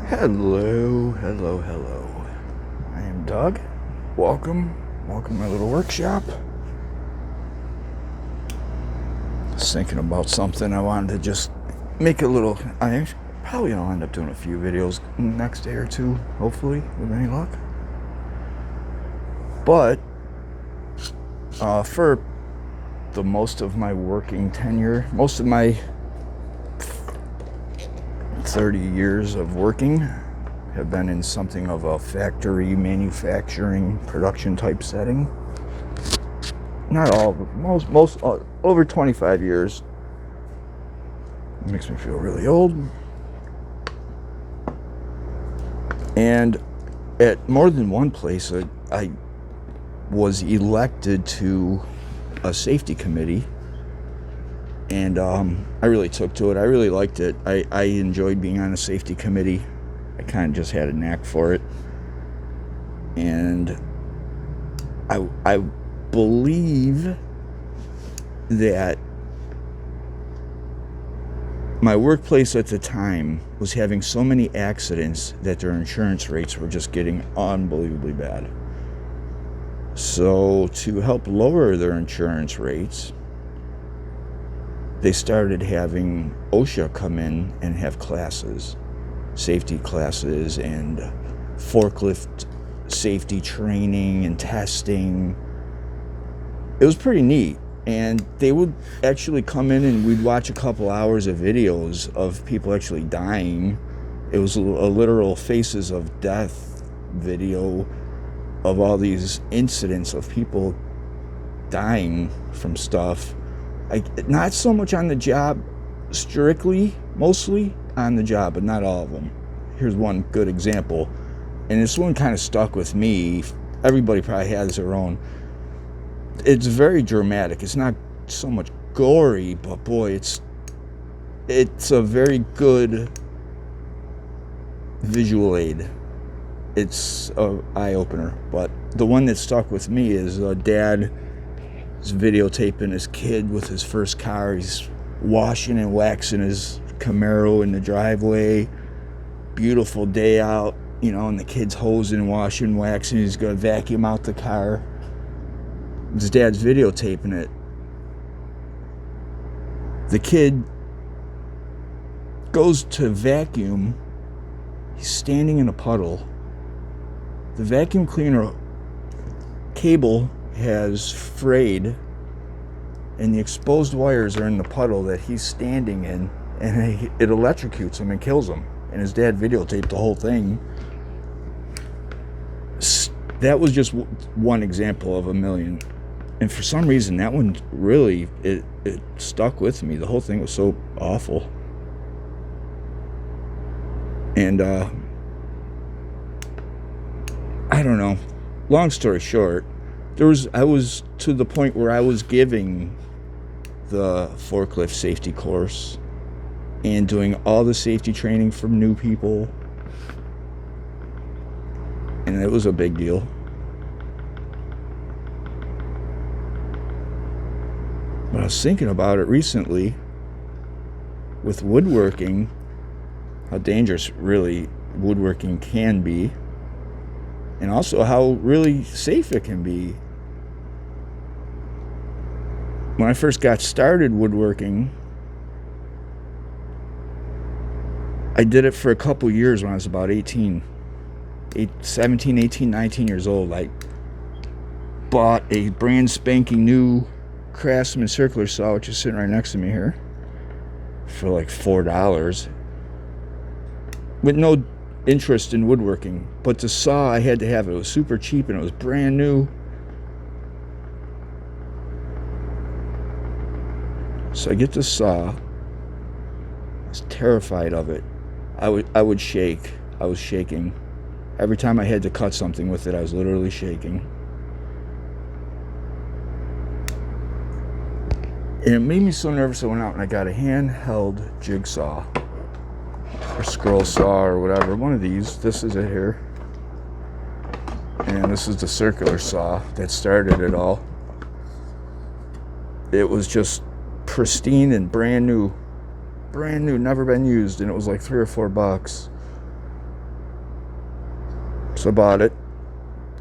Hello, hello, hello. I am Doug. Welcome to my little workshop. I was thinking about something. I wanted to just make a little. I probably gonna end up doing a few videos next day or two, hopefully, with any luck. But for the most of my working tenure, most of my 30 years of working have been in something of a factory, manufacturing, production type setting. Not all, but most over 25 years. It makes me feel really old. And at more than one place, I was elected to a safety committee. And I really took to it. I really liked it. I enjoyed being on a safety committee. I kind of just had a knack for it. And I believe that my workplace at the time was having so many accidents that their insurance rates were just getting unbelievably bad. So to help lower their insurance rates, they started having OSHA come in and have classes, safety classes and forklift safety training and testing. It was pretty neat. And they would actually come in and we'd watch a couple hours of videos of people actually dying. It was a literal faces of death video of all these incidents of people dying from stuff. Not so much on the job, strictly, mostly on the job, but not all of them. Here's one good example, and this one kind of stuck with me. Everybody probably has their own. It's very dramatic. It's not so much gory, but boy, it's a very good visual aid. It's an eye-opener. But the one that stuck with me is a dad is videotaping his kid with his first car. He's washing and waxing his Camaro in the driveway. Beautiful day out, and the kid's hosing, washing, waxing. He's going to vacuum out the car. His dad's videotaping it. The kid goes to vacuum. He's standing in a puddle. The vacuum cleaner cable has frayed, and the exposed wires are in the puddle that he's standing in, and it electrocutes him and kills him. And his dad videotaped the whole thing. That was just one example of a million. And for some reason, that one really, it stuck with me. The whole thing was so awful. And, I don't know. Long story short, I was to the point where I was giving the forklift safety course and doing all the safety training for new people. And it was a big deal. But I was thinking about it recently with woodworking, how dangerous really woodworking can be, and also how really safe it can be. When I first got started woodworking, I did it for a couple years when I was about 17, 18, 19 years old. I bought a brand spanking new Craftsman circular saw, which is sitting right next to me here, for like $4, with no interest in woodworking. But the saw, I had to have it. It was super cheap and it was brand new. So I get the saw. I was terrified of it. I would shake. I was shaking. Every time I had to cut something with it, I was literally shaking. And it made me so nervous I went out and I got a handheld jigsaw or scroll saw or whatever. One of these. This is it here. And this is the circular saw that started it all. It was just pristine and brand new, never been used, and it was like $3 or $4. So I bought it,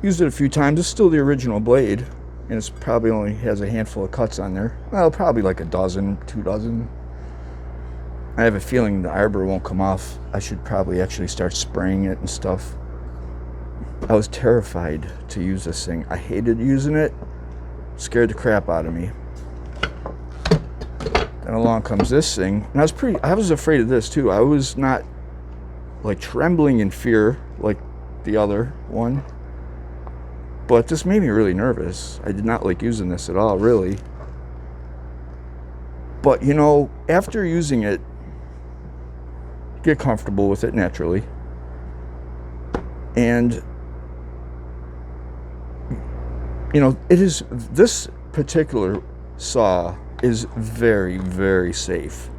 used it a few times. It's still the original blade, and it's probably only has a handful of cuts on there. Well, probably like a dozen, 2 dozen. I have a feeling the arbor won't come off. I should probably actually start spraying it and stuff. I was terrified to use this thing. I hated using it. Scared the crap out of me. Then along comes this thing, and I was afraid of this too. I was not like trembling in fear like the other one, but this made me really nervous. I did not like using this at all, really. But you know, after using it, get comfortable with it naturally. And you know, this particular saw is very, very safe.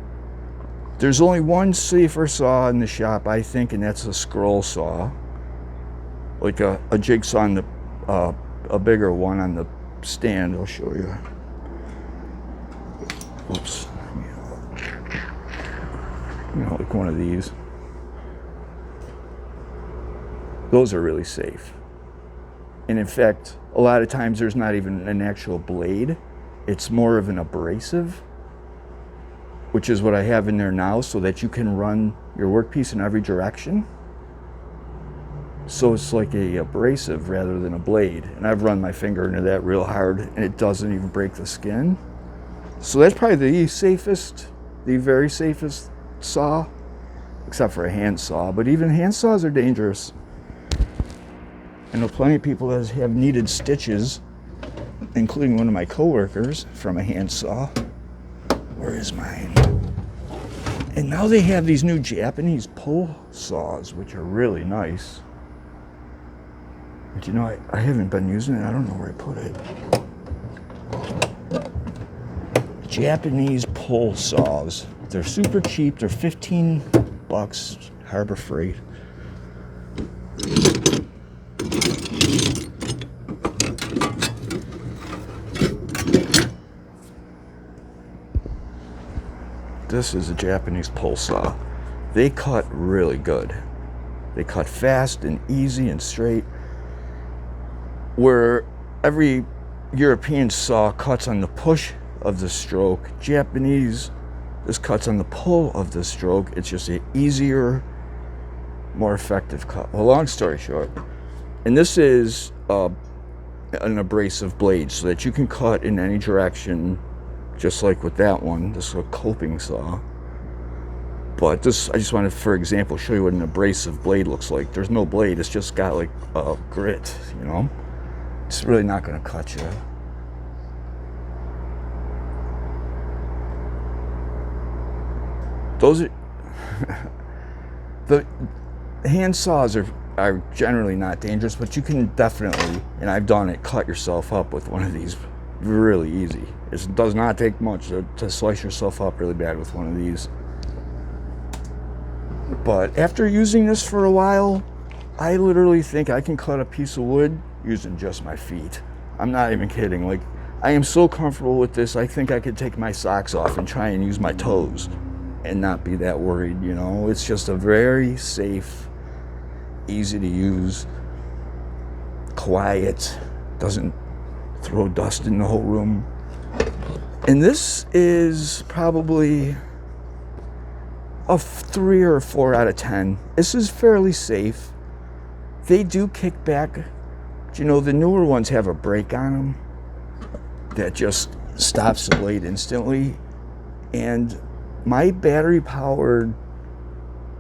There's only one safer saw in the shop, I think, and that's a scroll saw. Like a jigsaw on the, a bigger one on the stand. I'll show you. Oops. You know, like one of these. Those are really safe. And in fact, a lot of times there's not even an actual blade. It's more of an abrasive, which is what I have in there now, so that you can run your workpiece in every direction. So it's like a abrasive rather than a blade. And I've run my finger into that real hard, and it doesn't even break the skin. So that's probably the safest, the very safest saw, except for a hand saw. But even hand saws are dangerous. I know plenty of people that have needed stitches, including one of my coworkers, from a hand saw. Where is mine? And now they have these new Japanese pull saws, which are really nice. But you know, I haven't been using it. I don't know where I put it. Japanese pull saws. They're super cheap. They're $15, Harbor Freight. This is a Japanese pull saw. They cut really good. They cut fast and easy and straight. Where every European saw cuts on the push of the stroke, Japanese, this cuts on the pull of the stroke. It's just an easier, more effective cut. Well, long story short, and this is an abrasive blade so that you can cut in any direction, just like with that one. This is a coping saw. But this, I just wanted, for example, show you what an abrasive blade looks like. There's no blade. It's just got like a grit, you know. It's really not going to cut you. Those are the hand saws are generally not dangerous, but you can definitely, and I've done it, cut yourself up with one of these really easy. It does not take much to slice yourself up really bad with one of these. But after using this for a while, I literally think I can cut a piece of wood using just my feet. I'm not even kidding. Like, I am so comfortable with this, I think I could take my socks off and try and use my toes and not be that worried, you know. It's just a very safe, easy to use, quiet, doesn't throw dust in the whole room. And this is probably a 3 or 4 out of 10. This is fairly safe. They do kick back. You know, the newer ones have a brake on them that just stops the blade instantly. And my battery-powered,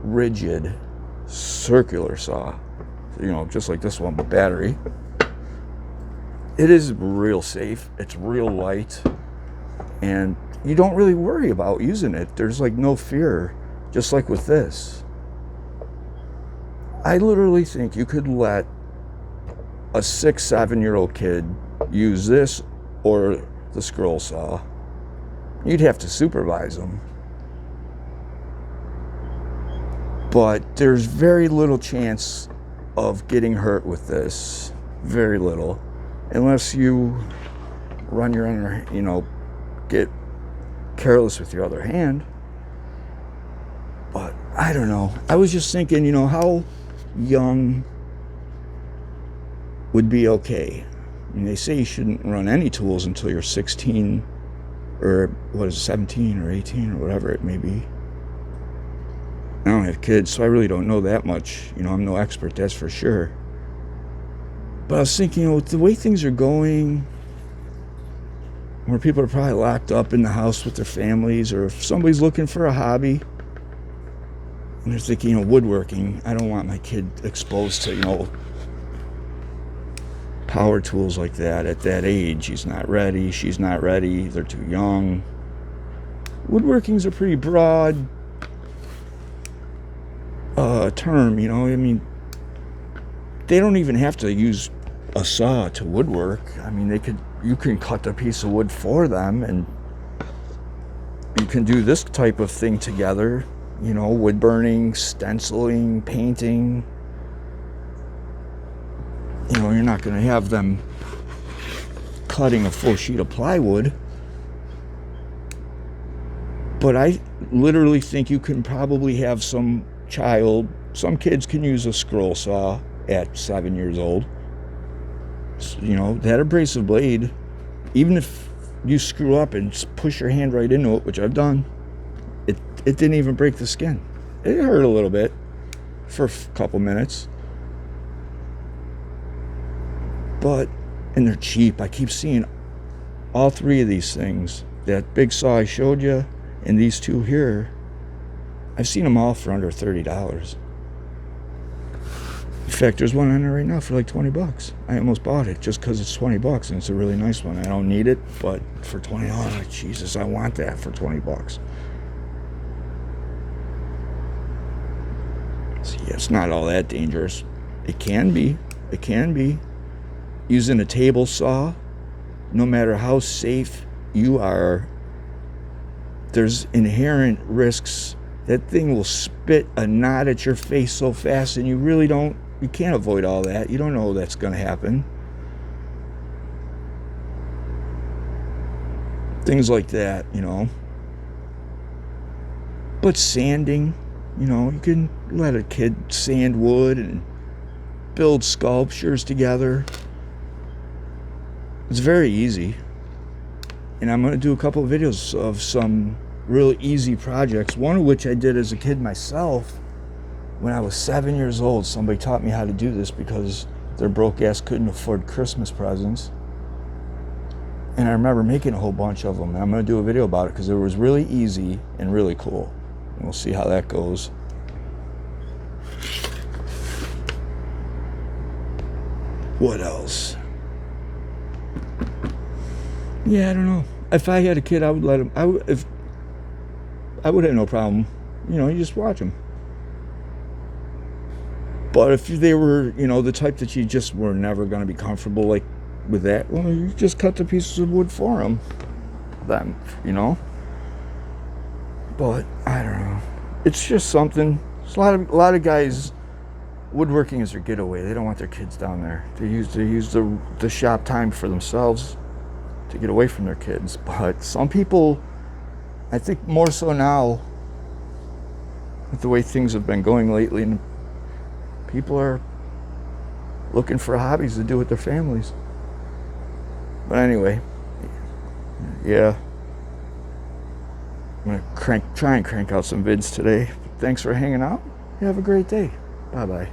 rigid, circular saw, you know, just like this one, but battery, it is real safe. It's real light. And you don't really worry about using it. There's like no fear, just like with this. I literally think you could let a 6-7-year-old kid use this or the scroll saw. You'd have to supervise them. But there's very little chance of getting hurt with this. Very little. Unless you run your own, you know, get careless with your other hand. But I don't know. I was just thinking, you know, how young would be okay. I mean, they say you shouldn't run any tools until you're 16 or 17 or 18 or whatever it may be. I don't have kids, so I really don't know that much. I'm no expert, that's for sure. But I was thinking, with the way things are going, where people are probably locked up in the house with their families, or if somebody's looking for a hobby, and they're thinking, woodworking, I don't want my kid exposed to, power tools like that at that age. He's not ready, she's not ready, they're too young. Woodworking's a pretty broad term, I mean, they don't even have to use a saw to woodwork. I mean, you can cut a piece of wood for them, and you can do this type of thing together, wood burning, stenciling, painting. You're not going to have them cutting a full sheet of plywood. But I literally think you can probably have some kids can use a scroll saw at 7 years old. That abrasive blade, even if you screw up and push your hand right into it, which I've done, it didn't even break the skin. It hurt a little bit for a couple minutes. And they're cheap. I keep seeing all three of these things. That big saw I showed you, and these two here, I've seen them all for under $30. In fact, there's one on there right now for like $20. I almost bought it just because it's $20, and it's a really nice one. I don't need it, but for $20, Jesus, I want that for $20. See, it's not all that dangerous. It can be. Using a table saw, no matter how safe you are, there's inherent risks. That thing will spit a knot at your face so fast, and you can't avoid all that. You don't know that's going to happen. Things like that, But sanding, you can let a kid sand wood and build sculptures together. It's very easy. And I'm going to do a couple of videos of some really easy projects, one of which I did as a kid myself. When I was 7 years old, somebody taught me how to do this because their broke ass couldn't afford Christmas presents. And I remember making a whole bunch of them. And I'm going to do a video about it because it was really easy and really cool. And we'll see how that goes. What else? Yeah, I don't know. If I had a kid, I would let him. I would have no problem. You just watch them. But if they were, the type that you just were never going to be comfortable with that, well, you just cut the pieces of wood for them. But I don't know. It's just something. It's a lot of guys. Woodworking is their getaway. They don't want their kids down there. They use the shop time for themselves to get away from their kids. But some people, I think more so now, with the way things have been going lately, and people are looking for hobbies to do with their families. But anyway, yeah, I'm gonna try and crank out some vids today. Thanks for hanging out. You have a great day. Bye bye.